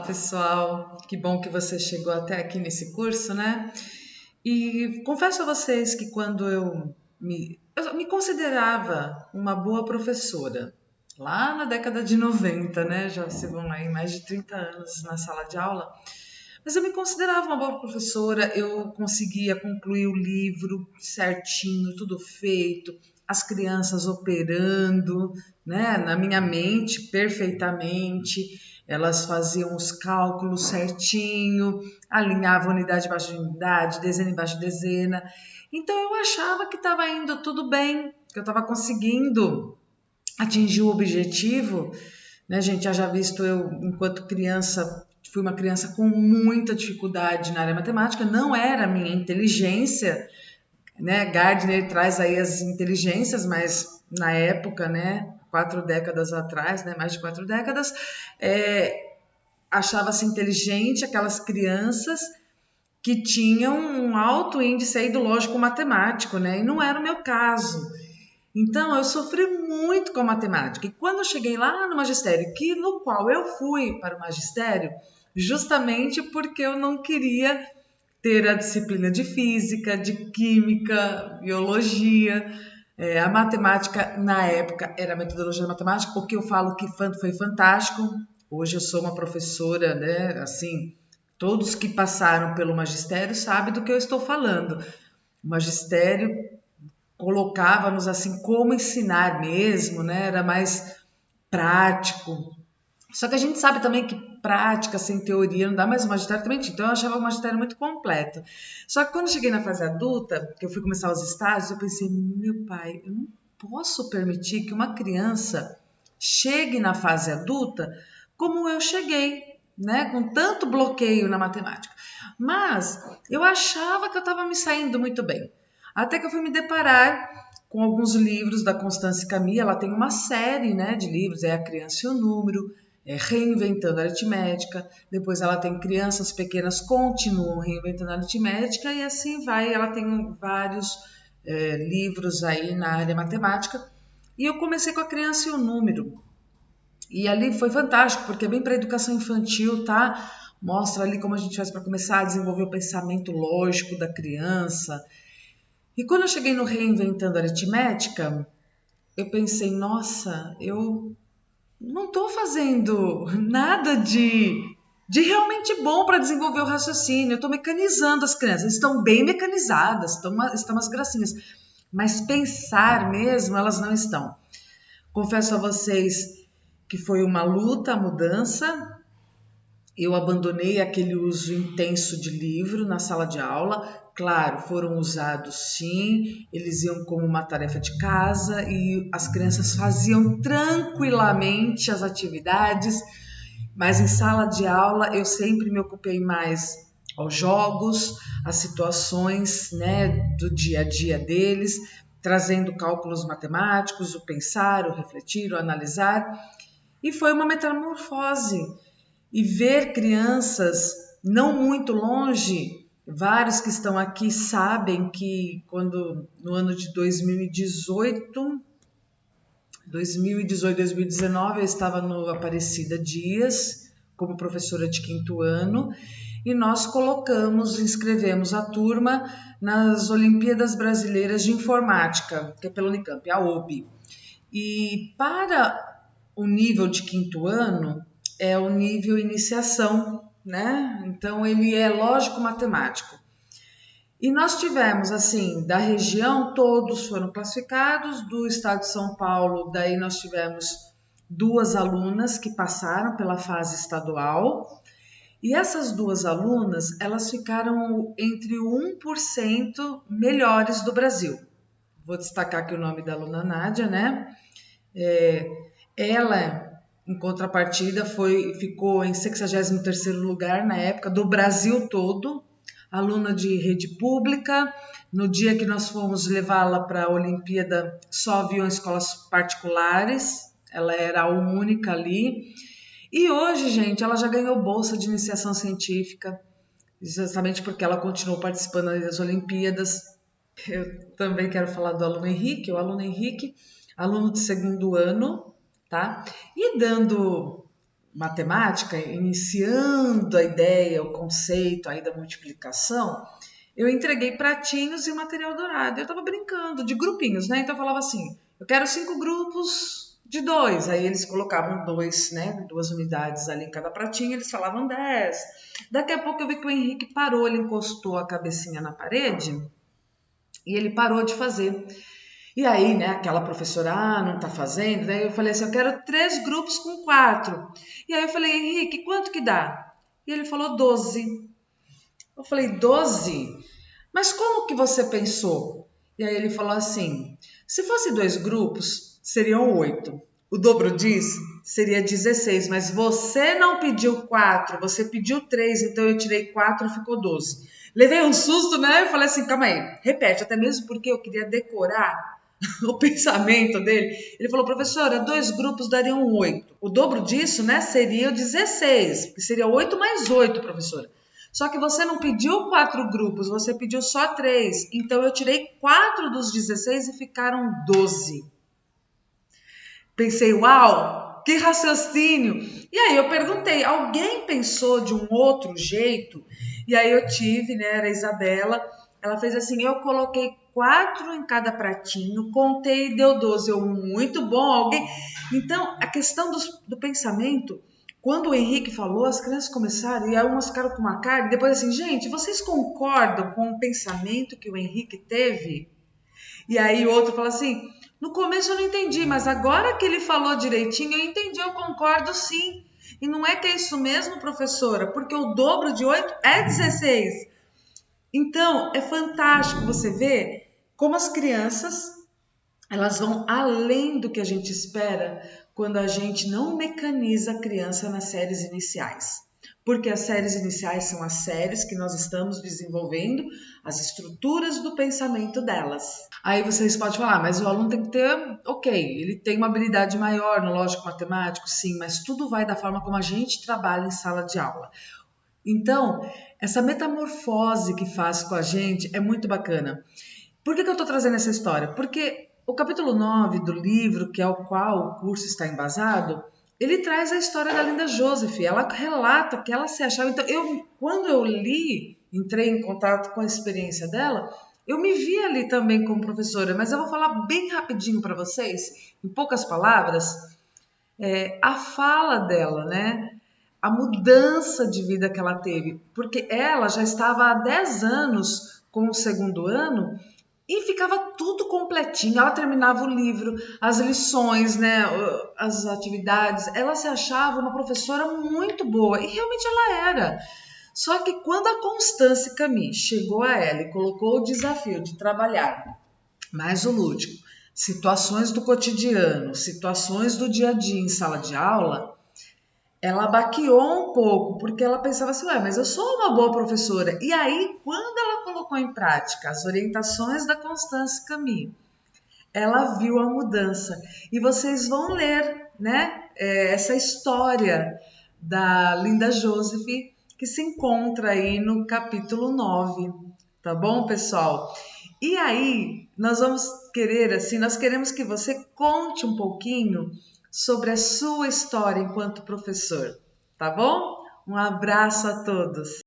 pessoal, que bom que você chegou até aqui nesse curso, né? E confesso a vocês que quando eu me considerava uma boa professora, lá na década de 90, né? Já se vão aí mais de 30 anos na sala de aula, mas eu me considerava uma boa professora, eu conseguia concluir o livro certinho, tudo feito, as crianças operando, né, na minha mente perfeitamente, elas faziam os cálculos certinho, alinhavam unidade embaixo de unidade, dezena embaixo de dezena. Então eu achava que estava indo tudo bem, que eu estava conseguindo atingir o objetivo, né, gente? Já visto eu, enquanto criança, fui uma criança com muita dificuldade na área matemática, não era a minha inteligência, né? Gardner traz aí as inteligências, mas na época, né, 4 décadas atrás, né, mais de 4 décadas, achava-se inteligente aquelas crianças que tinham um alto índice aí do lógico matemático, né? E não era o meu caso. Então, eu sofri muito com a matemática. E quando eu cheguei lá no magistério, no qual eu fui para o magistério, justamente porque eu não queria ter a disciplina de física, de química, biologia. A matemática, na época, era a metodologia da matemática, o que eu falo que foi fantástico. Hoje eu sou uma professora, né? Assim, todos que passaram pelo magistério sabem do que eu estou falando. O magistério colocava-nos assim como ensinar mesmo, né? Era mais prático. Só que a gente sabe também que prática sem teoria não dá, mas o magistério também tinha. Então eu achava o magistério muito completo. Só que quando eu cheguei na fase adulta, que eu fui começar os estágios, eu pensei, meu pai, eu não posso permitir que uma criança chegue na fase adulta como eu cheguei, né? Com tanto bloqueio na matemática. Mas eu achava que eu estava me saindo muito bem. Até que eu fui me deparar com alguns livros da Constance Camille. Ela tem uma série, né, de livros, é A Criança e o Número, Reinventando a Aritmética, depois ela tem Crianças Pequenas Continuam Reinventando a Aritmética, e assim vai. Ela tem vários livros aí na área matemática, e eu comecei com A Criança e o Número, e ali foi fantástico, porque é bem para educação infantil, tá? Mostra ali como a gente faz para começar a desenvolver o pensamento lógico da criança. E quando eu cheguei no Reinventando a Aritmética, eu pensei, nossa, eu não estou fazendo nada de realmente bom para desenvolver o raciocínio. Eu estou mecanizando as crianças, estão bem mecanizadas, estão umas gracinhas, mas pensar mesmo elas não estão. Confesso a vocês que foi uma luta a mudança. Eu abandonei aquele uso intenso de livro na sala de aula. Claro, foram usados sim, eles iam como uma tarefa de casa e as crianças faziam tranquilamente as atividades, mas em sala de aula eu sempre me ocupei mais aos jogos, às situações, né, do dia a dia deles, trazendo cálculos matemáticos, o pensar, o refletir, o analisar, e foi uma metamorfose. E ver crianças não muito longe, vários que estão aqui sabem que quando no ano de 2018, 2019 eu estava no Aparecida Dias como professora de quinto ano, e nós inscrevemos a turma nas Olimpíadas Brasileiras de Informática, que é pela Unicamp, a OB. E para o nível de quinto ano, é o nível iniciação, né? Então ele é lógico-matemático. E nós tivemos, assim, da região, todos foram classificados, do estado de São Paulo, daí nós tivemos 2 alunas que passaram pela fase estadual, e essas 2 alunas, elas ficaram entre o 1% melhores do Brasil. Vou destacar aqui o nome da aluna Nádia, né? Ela, em contrapartida, ficou em 63º lugar na época do Brasil todo, aluna de rede pública. No dia que nós fomos levá-la para a Olimpíada, só haviam escolas particulares, ela era a única ali. E hoje, gente, ela já ganhou bolsa de iniciação científica, justamente porque ela continuou participando das Olimpíadas. Eu também quero falar do aluno Henrique, aluno de segundo ano, tá? E dando matemática, iniciando a ideia, o conceito aí da multiplicação, eu entreguei pratinhos e o material dourado. Eu estava brincando de grupinhos, né? Então eu falava assim, eu quero 5 grupos de 2. Aí eles colocavam 2, né? 2 unidades ali em cada pratinho, eles falavam 10. Daqui a pouco eu vi que o Henrique parou, ele encostou a cabecinha na parede e ele parou de fazer. E aí, né, aquela professora, não tá fazendo, daí eu falei assim, eu quero 3 grupos com 4. E aí eu falei, Henrique, quanto que dá? E ele falou 12. Eu falei, 12? Mas como que você pensou? E aí ele falou assim, se fosse 2 grupos, seriam 8. O dobro disso seria 16, mas você não pediu 4, você pediu 3, então eu tirei 4 e ficou 12. Levei um susto, né? Eu falei assim, calma aí, repete, até mesmo porque eu queria decorar o pensamento dele. Ele falou, professora, 2 grupos dariam 8. O dobro disso, né, seria 16, que seria 8 mais 8, professora. Só que você não pediu 4 grupos, você pediu só 3. Então eu tirei 4 dos 16 e ficaram 12. Pensei, uau, que raciocínio! E aí eu perguntei, alguém pensou de um outro jeito? E aí eu tive, né, era a Isabela, ela fez assim, eu coloquei 4 em cada pratinho, contei e deu 12. Eu, muito bom, alguém... Então, a questão do pensamento, quando o Henrique falou, as crianças começaram, e aí umas ficaram com uma cara, e depois assim, gente, vocês concordam com o pensamento que o Henrique teve? E aí o outro fala assim, no começo eu não entendi, mas agora que ele falou direitinho, eu entendi, eu concordo sim. E não é que é isso mesmo, professora, porque o dobro de 8 é 16. Então, é fantástico você ver como as crianças, elas vão além do que a gente espera quando a gente não mecaniza a criança nas séries iniciais. Porque as séries iniciais são as séries que nós estamos desenvolvendo as estruturas do pensamento delas. Aí vocês podem falar, mas o aluno tem que ter, ok, ele tem uma habilidade maior no lógico matemático, sim, mas tudo vai da forma como a gente trabalha em sala de aula. Então, essa metamorfose que faz com a gente é muito bacana. Por que eu estou trazendo essa história? Porque o capítulo 9 do livro, que é o qual o curso está embasado, ele traz a história da Linda Joseph. Ela relata que ela se achava... Então, quando eu li, entrei em contato com a experiência dela, eu me vi ali também como professora, mas eu vou falar bem rapidinho para vocês, em poucas palavras, a fala dela, né? A mudança de vida que ela teve, porque ela já estava há 10 anos com o segundo ano e ficava tudo completinho. Ela terminava o livro, as lições, né, as atividades. Ela se achava uma professora muito boa e realmente ela era. Só que quando a Constance Camus chegou a ela e colocou o desafio de trabalhar mais o lúdico, situações do cotidiano, situações do dia a dia em sala de aula, ela baqueou um pouco, porque ela pensava assim, ué, mas eu sou uma boa professora. E aí, quando ela colocou em prática as orientações da Constance Camus, ela viu a mudança. E vocês vão ler, né, essa história da Linda Joseph, que se encontra aí no capítulo 9, tá bom, pessoal? E aí, nós vamos querer, assim, nós queremos que você conte um pouquinho sobre a sua história enquanto professor, tá bom? Um abraço a todos!